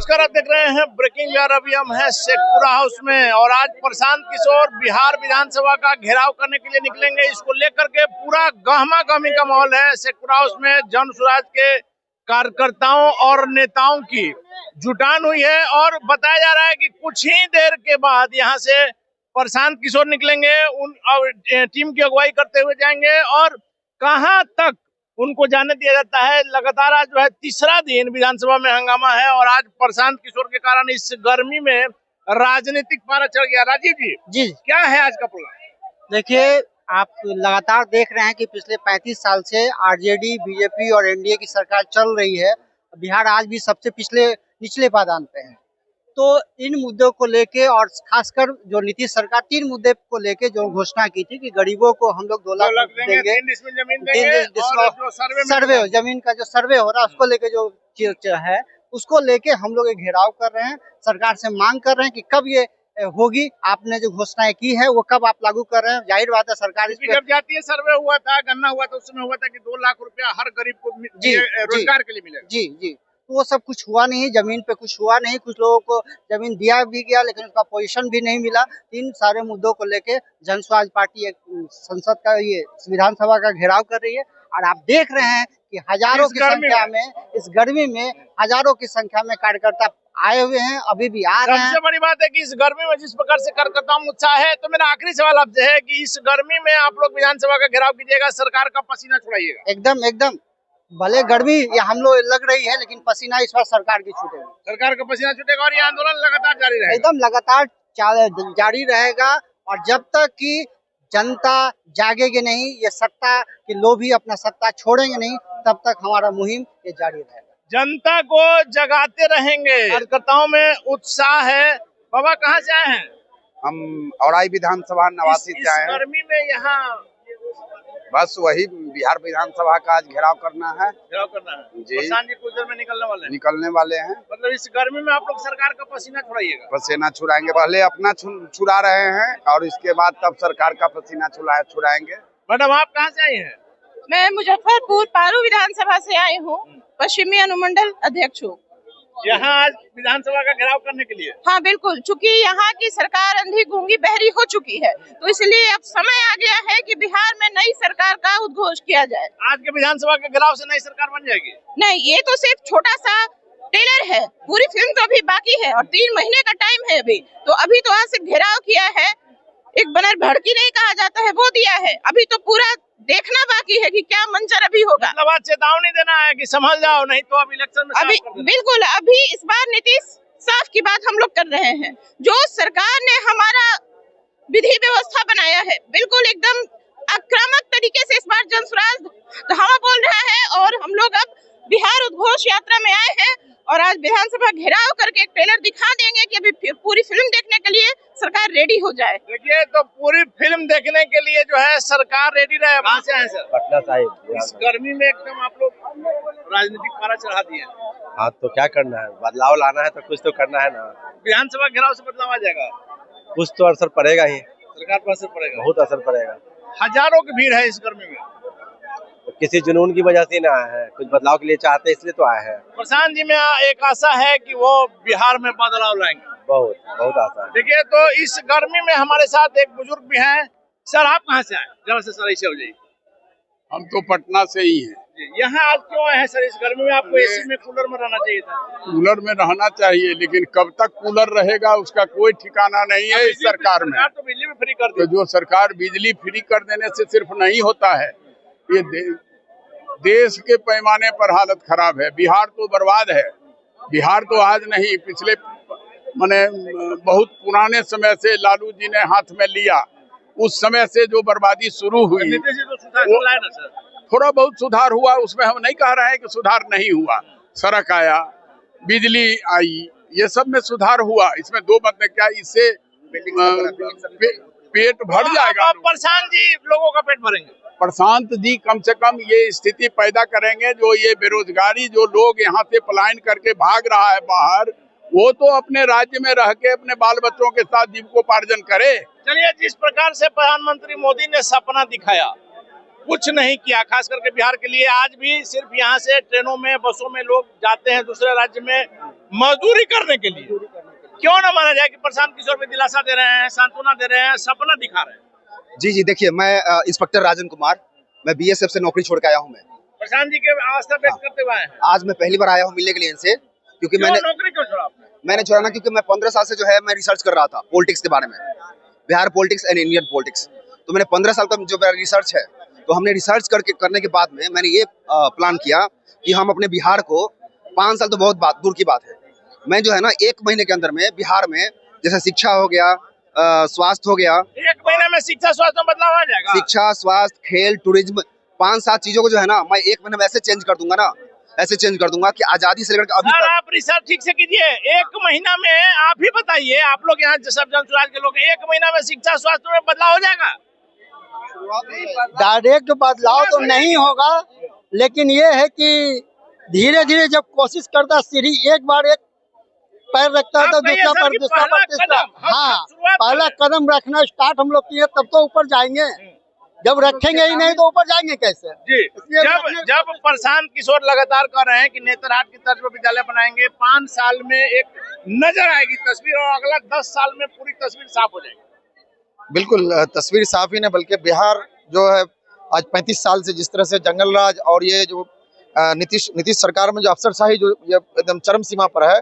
नमस्कार, आप देख रहे हैं ब्रेकिंग न्यूज। अभी हम हैं शेखपुरा हाउस में और आज प्रशांत किशोर बिहार विधानसभा का घेराव करने के लिए निकलेंगे। इसको लेकर के पूरा गहमा गहमी का माहौल है। शेखपुरा हाउस में जन स्वराज के कार्यकर्ताओं और नेताओं की जुटान हुई है और बताया जा रहा है कि कुछ ही देर के बाद यहाँ से प्रशांत किशोर निकलेंगे, उन टीम की अगुवाई करते हुए जाएंगे और कहां तक उनको जाने दिया जाता है। लगातार आज जो है तीसरा दिन विधानसभा में हंगामा है और आज प्रशांत किशोर के कारण इस गर्मी में राजनीतिक पारा चढ़ गया। राजीव जी क्या है आज का प्रोग्राम? देखिए, आप लगातार देख रहे हैं कि पिछले 35 साल से आरजेडी, बीजेपी और एनडीए की सरकार चल रही है। बिहार आज भी सबसे निचले पायदान पे है। तो इन मुद्दों को लेके और खासकर जो नीतीश सरकार 3 मुद्दे को लेके जो घोषणा की थी कि गरीबों को हम लोग 2 लाख देंगे, 3 जमीन देंगे और सर्वे जमीन का जो सर्वे हो रहा है उसको लेके जो है उसको लेके हम लोग घेराव कर रहे हैं। सरकार से मांग कर रहे हैं कि कब ये होगी, आपने जो घोषणाएं की है वो कब आप लागू कर रहे हैं। जाहिर बात है सरकार जब जातीय सर्वे हुआ था, गन्ना हुआ था, उस समय हुआ था कि 2 लाख रुपया हर गरीब को रोजगार के लिए मिलेगा। जी तो वो सब कुछ हुआ नहीं, जमीन पे कुछ हुआ नहीं। कुछ लोगों को जमीन दिया भी गया लेकिन उसका पोजीशन भी नहीं मिला। इन सारे मुद्दों को लेके जन स्वराज पार्टी एक संसद का ये विधानसभा का घेराव कर रही है और आप देख रहे हैं कि हजारों की संख्या में इस गर्मी में हजारों की संख्या में कार्यकर्ता आए हुए हैं, अभी भी आ रहे हैं। सबसे बड़ी बात है कि इस गर्मी में जिस प्रकार से कार्यकर्ताओं में उत्साह है, तो मेरा आखिरी सवाल आपसे है कि इस गर्मी में आप लोग विधानसभा का घेराव कीजिएगा, सरकार का पसीना छुड़ाइएगा। एकदम भले गर्मी ये हम लोग लग रही है लेकिन पसीना इस बार सरकार की छूटेगा, सरकार का पसीना छूटेगा और ये आंदोलन लगातार जारी रहेगा। एकदम लगातार जारी रहेगा और जब तक कि जनता जागेगी नहीं, ये सत्ता के लोभी अपना सत्ता छोड़ेंगे नहीं, तब तक हमारा मुहिम ये जारी रहेगा। जनता को जगाते रहेंगे। कार्यकर्ताओं में उत्साह है। बाबा कहाँ से आए हैं? हम औराई विधानसभा नवासी से आए हैं। गर्मी में यहाँ बस वही बिहार विधानसभा का आज घेराव करना है जी। प्रशांत जी कुछ देर में निकलने वाले हैं। मतलब इस गर्मी में आप लोग सरकार का पसीना छुड़ाइएगा? पसीना छुड़ाएंगे, पहले अपना छुड़ा रहे हैं और इसके बाद तब सरकार का पसीना छुड़ाएंगे। मैडम आप कहाँ से आई हैं? मैं मुजफ्फरपुर पारू विधानसभा से आई हूँ, पश्चिमी अनुमंडल अध्यक्ष हूँ। यहाँ आज विधानसभा का घेराव करने के लिए? हाँ बिल्कुल, चूंकि यहाँ की सरकार अंधी गूंगी बहरी हो चुकी है, तो इसलिए अब समय आ गया है कि बिहार में नई सरकार का उद्घोष किया जाए। आज के विधानसभा के घेराव से नई सरकार बन जाएगी? नहीं, ये तो सिर्फ छोटा सा टेलर है, पूरी फिल्म तो अभी बाकी है और 3 महीने का टाइम है अभी। तो अभी तो आज सिर्फ घेराव किया है, एक बनर भड़की नहीं कहा जाता है वो दिया है। अभी तो पूरा देखना बाकी है कि क्या मंजर अभी होगा। मतलब आज चेतावनी देना है कि संभल जाओ, नहीं तो अब इलेक्शन में अभी बिल्कुल, अभी इस बार नीतीश साफ की बात हम लोग कर रहे हैं। जो सरकार ने हमारा विधि व्यवस्था बनाया है, बिल्कुल एकदम आक्रामक तरीके से इस बार जन स्वराज धावा बोल रहा है और हम लोग अब बिहार उद्घोष यात्रा में आए हैं और आज विधानसभा घेराव करके एक ट्रेलर दिखा देंगे कि अभी पूरी फिल्म देखने के लिए सरकार रेडी हो जाए। देखिए, तो पूरी फिल्म देखने के लिए जो है सरकार रेडी रहे। कहाँ से आए सर? पटना साहिब। इस गर्मी में एकदम आप लोग राजनीतिक पारा चढ़ा दिए। हाँ तो क्या करना है, बदलाव लाना है तो कुछ तो करना है ना। विधानसभा घेराव से बदलाव आ जाएगा? कुछ तो असर पड़ेगा ही, सरकार पर असर पड़ेगा, बहुत असर पड़ेगा। हजारों की भीड़ है इस गर्मी में। तो किसी जुनून की वजह से ना आए हैं, कुछ बदलाव के लिए चाहते हैं इसलिए तो आए हैं। प्रशांत जी में एक आशा है कि वो बिहार में बदलाव लाएंगे। बहुत आशा है। देखिए, तो इस गर्मी में हमारे साथ एक बुजुर्ग भी हैं। सर आप कहाँ से आए? जरा से सर ऐसे हो जाइए। हम तो पटना से ही हैं। यहाँ आज क्यों आए हैं सर? इस गर्मी में आपको एसी में, कूलर में रहना चाहिए था। कूलर में रहना चाहिए लेकिन कब तक कूलर रहेगा उसका कोई ठिकाना नहीं है। इस सरकार में तो बिजली भी फ्री कर दी। तो जो सरकार बिजली फ्री कर देने से सिर्फ नहीं होता है, ये देश के पैमाने पर हालत खराब है। बिहार तो बर्बाद है। बिहार तो आज नहीं, पिछले बहुत पुराने समय से लालू जी ने हाथ में लिया, उस समय से जो बर्बादी शुरू हुई, थोड़ा बहुत सुधार हुआ, उसमें हम नहीं कह रहे हैं कि सुधार नहीं हुआ। सड़क आया, बिजली आई, ये सब में सुधार हुआ। इसमें 2 बातें क्या, इससे पेट भर जाएगा। प्रशांत जी लोगों का पेट भरेंगे? प्रशांत जी कम से कम ये स्थिति पैदा करेंगे, जो ये बेरोजगारी, जो लोग यहाँ से पलायन करके भाग रहा है बाहर, वो तो अपने राज्य में रह के अपने बाल बच्चों के साथ जीविकोपार्जन करे। चलिए, जिस प्रकार से प्रधानमंत्री मोदी ने सपना दिखाया, कुछ नहीं किया खास करके बिहार के लिए। आज भी सिर्फ यहाँ से ट्रेनों में, बसों में लोग जाते हैं दूसरे राज्य में, मजदूरी करने के लिए क्यों ना माना जाए कि प्रशांत किशोर भी दिलासा दे रहे हैं, सांत्वना दे रहे हैं, सपना दिखा रहे हैं। जी जी, देखिए मैं इंस्पेक्टर राजन कुमार, मैं बीएसएफ से नौकरी छोड़ के आया हूँ। मैं प्रशांत जी के आस्था व्यक्त करते हुए आए हैं। आज मैं पहली बार आया हूँ मिलने के लिए इनसे, क्योंकि नौकरी क्यों छोड़ा आपने? मैंने छोड़ा ना, क्योंकि मैं 15 साल से जो है मैं रिसर्च कर रहा था पॉलिटिक्स के बारे में, Bihar politics and Indian politics. तो मैंने 15 साल तक जो मेरा रिसर्च है, तो हमने रिसर्च करने के बाद में मैंने ये प्लान किया कि हम अपने बिहार को 5 साल तो बहुत दूर की बात है, मैं जो है ना 1 महीने के अंदर में बिहार में जैसे शिक्षा हो गया, स्वास्थ्य हो गया। 1 महीने में शिक्षा स्वास्थ्य में बदलाव आ जाएगा? शिक्षा, स्वास्थ्य, खेल, टूरिज्म, 5-7 चीजों को जो है ना मैं 1 महीने में ऐसे चेंज कर दूंगा ना, ऐसे चेंज कर दूंगा कि आजादी से लेकर अभी तक। आप रिसर्च ठीक से कीजिए। 1 महीना में आप ही बताइए, आप लोग यहाँ सब जनसुराज के लोग, 1 महीना में शिक्षा स्वास्थ्य में बदलाव हो जाएगा? डायरेक्ट बदलाव तो नहीं होगा, लेकिन ये है कि धीरे धीरे जब कोशिश करता, सीढ़ी एक बार एक पैर रखता है तो दूसरा पर तीसरा। हाँ, पहला कदम रखना स्टार्ट हम लोग किए, तब तो ऊपर जाएंगे। जब रखेंगे ही नहीं तो ऊपर जाएंगे कैसे? जी, जब प्रशांत किशोर लगातार कह रहे हैं कि नेतरहाट की तर्ज पर विद्यालय बनाएंगे, 5 साल में एक नजर आएगी तस्वीर और अगला 10 साल में पूरी तस्वीर साफ हो जाएगी। बिल्कुल, तस्वीर साफ ही नहीं, बल्कि बिहार जो है आज 35 साल से जिस तरह से जंगल राज और ये जो नीतीश सरकार में जो अफसरशाही जो ये एकदम चरम सीमा पर है,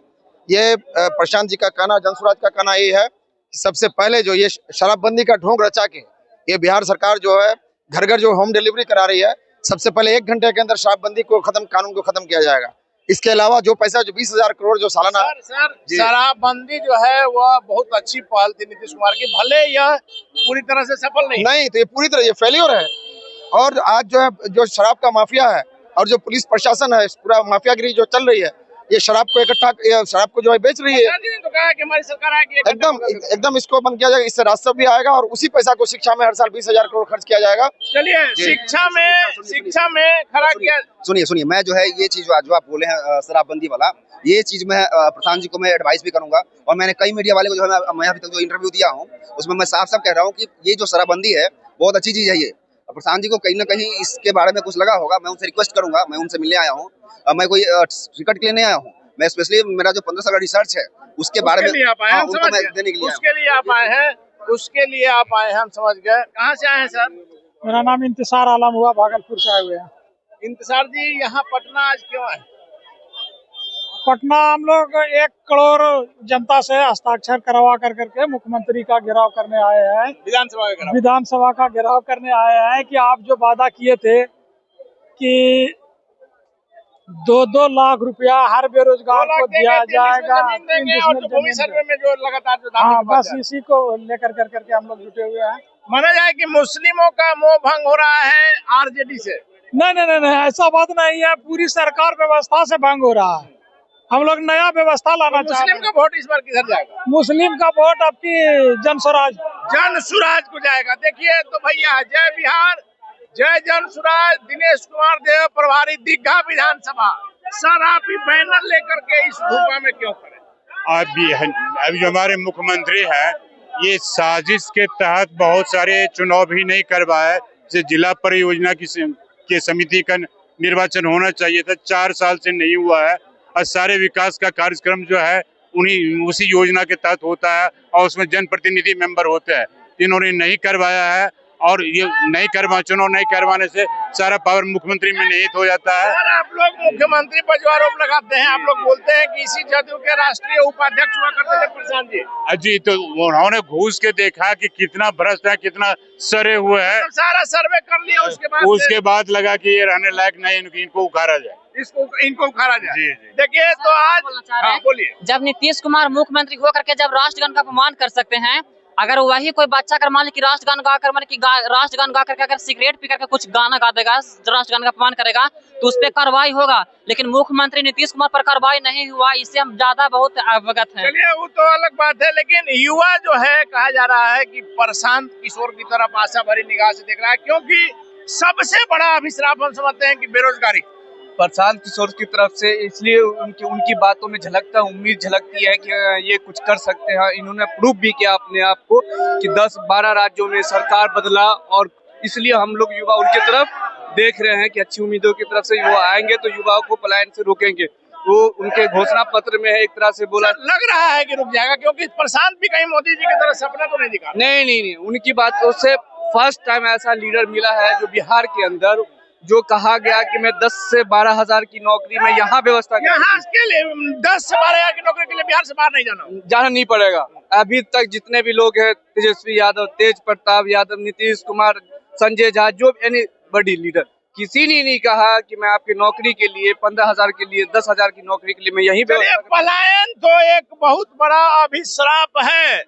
ये प्रशांत जी का कहना, जनसुराज का कहना ये है कि सबसे पहले जो ये शराबबंदी का ढोंग रचा के ये बिहार सरकार जो है घर घर जो होम डिलीवरी करा रही है, सबसे पहले 1 घंटे के अंदर शराबबंदी को खत्म, कानून को खत्म किया जाएगा। इसके अलावा जो पैसा जो 20,000 करोड़ जो सालाना शराबबंदी जो है वह बहुत अच्छी पहल थी नीतीश कुमार की, भले यह पूरी तरह से सफल नहीं तो ये पूरी तरह ये फेल्योर है। और आज जो है जो शराब का माफिया है और जो पुलिस प्रशासन है, पूरा माफियागिरी जो चल रही है, ये शराब को शराब को जो है बेच रही है। तो कहा कि हमारी सरकार आएगी, एकदम इसको बंद किया जाएगा, इससे राजस्व भी आएगा और उसी पैसा को शिक्षा में हर साल 20,000 करोड़ खर्च किया जाएगा। चलिए, शिक्षा में खड़ा किया। सुनिए, मैं जो है ये चीज जो आप बोले हैं शराबबंदी वाला, ये चीज मैं प्रधान जी को मैं एडवाइस भी करूंगा, और मैंने कई मीडिया वाले को जो है मैं अभी तक जो इंटरव्यू दिया हूँ उसमें मैं साफ साफ कह रहा हूँ कि ये जो शराबबंदी है बहुत अच्छी चीज है। ये प्रधान जी को कहीं ना कहीं इसके बारे में कुछ लगा होगा, मैं उनसे रिक्वेस्ट करूंगा। मैं उनसे मिलने आया हूँ, मैं कोई टिकट के लिए नहीं आया हूँ, मैं स्पेशली मेरा जो 15 साल का रिसर्च है उसके बारे में उनको मैं देने के लिए उसके लिए आप आए हैं, हम समझ गए। कहाँ से आए हैं सर? मेरा नाम इंतजार आलम हुआ, भागलपुर से आए हुए हैं। इंतजार जी, यहाँ पटना आज क्यों आए? पटना हम लोग 1 करोड़ जनता से हस्ताक्षर करवा करके मुख्यमंत्री का घेराव करने आए हैं, विधानसभा का घेराव करने आए हैं कि आप जो वादा किए थे कि 2-2 लाख रुपया हर बेरोजगार को दिया जाएगा, भूमि सर्वे में जो लगातार जो हाँ, बस इसी को लेकर करके हम लोग जुटे हुए हैं। माना जाए कि मुस्लिमों का मोह भंग हो रहा है आरजेडी से? नहीं, ऐसा बात नहीं है, पूरी सरकार व्यवस्था से भंग हो रहा है। हम लोग नया व्यवस्था लाना चाहते हैं। मुस्लिम का वोट इस बार किधर जाएगा? मुस्लिम का वोट आपकी जनसुराज को जाएगा। देखिए तो भैया, जय बिहार, जय जनसुराज, दिनेश कुमार देव प्रभारी दीघा विधानसभा। सर, आप ही बैनर लेकर के इस धूपा में क्यों खड़े? अभी जो हमारे मुख्यमंत्री है, ये साजिश के तहत बहुत सारे चुनाव भी नहीं करवाए। जैसे जिला परियोजना की समिति का निर्वाचन होना चाहिए था, 4 साल से नहीं हुआ है, और सारे विकास का कार्यक्रम जो है उसी योजना के तहत होता है और उसमें जनप्रतिनिधि मेंबर होते हैं। इन्होंने नहीं करवाया है और ये चुनाव नहीं करवाने से सारा पावर मुख्यमंत्री में निहित हो जाता है। सर, आप लोग मुख्यमंत्री पर जो आरोप लगाते हैं, आप लोग बोलते हैं कि इसी जदयू के राष्ट्रीय उपाध्यक्ष हुआ करते थे प्रशांत जी। जी, तो उन्होंने घूस के देखा कि कितना भ्रष्ट है, कितना सरे हुए हैं, सारा सर्वे कर लिया, उसके बाद लगा कि ये रहने लायक नहीं, इनको उखाड़ा जाए, इनको उखाड़ा जाए। जी। देखिए तो आज बोलिए, जब नीतीश कुमार मुख्यमंत्री होकर के जब राष्ट्रगान का अपमान कर सकते हैं, अगर वही कोई बच्चा अगर मान ली कि राष्ट्रगान गा करके अगर सिगरेट पी करके कुछ गाना गा देगा, राष्ट्रगान का अपमान करेगा, तो उस पर कार्रवाई होगा। लेकिन मुख्यमंत्री नीतीश कुमार पर कार्रवाई नहीं हुआ, इससे हम ज्यादा बहुत अवगत हैं। चलिए, वो तो अलग बात है, लेकिन युवा जो है, कहा जा रहा है कि प्रशांत किशोर की तरफ आशा भरी निगाह से देख रहा है, क्योंकि सबसे बड़ा अभिश्राप हम समझते हैं कि बेरोजगारी प्रशांत किशोर की तरफ से, इसलिए उनकी बातों में उम्मीद झलकती है कि ये कुछ कर सकते हैं। इन्होंने प्रूव भी किया अपने आप को कि 10-12 राज्यों में सरकार बदला, और इसलिए हम लोग युवा उनकी तरफ देख रहे हैं कि अच्छी उम्मीदों की तरफ से वो आएंगे तो युवाओं को पलायन से रोकेंगे। वो उनके घोषणा पत्र में है, एक तरह से बोला। लग रहा है कि रुक जाएगा, क्योंकि प्रशांत भी कहीं मोदी जी की तरह सपना तो नहीं दिखा। नहीं, उनकी बातों से फर्स्ट टाइम ऐसा लीडर मिला है जो बिहार के अंदर, जो कहा गया कि मैं 10 से 12 हजार की नौकरी में यहाँ व्यवस्था यहाँ के लिए 10 से 12 हजार की नौकरी के लिए बिहार से बाहर नहीं जाना नहीं पड़ेगा। अभी तक जितने भी लोग हैं, तेजस्वी यादव, तेज प्रताप यादव, नीतीश कुमार, संजय झा, जो एनी बड़ी लीडर, किसी ने नहीं कहा कि मैं आपकी नौकरी के लिए 15,000 के लिए 10,000 की नौकरी के लिए मैं यही पलायन तो एक बहुत बड़ा अभिश्राप है।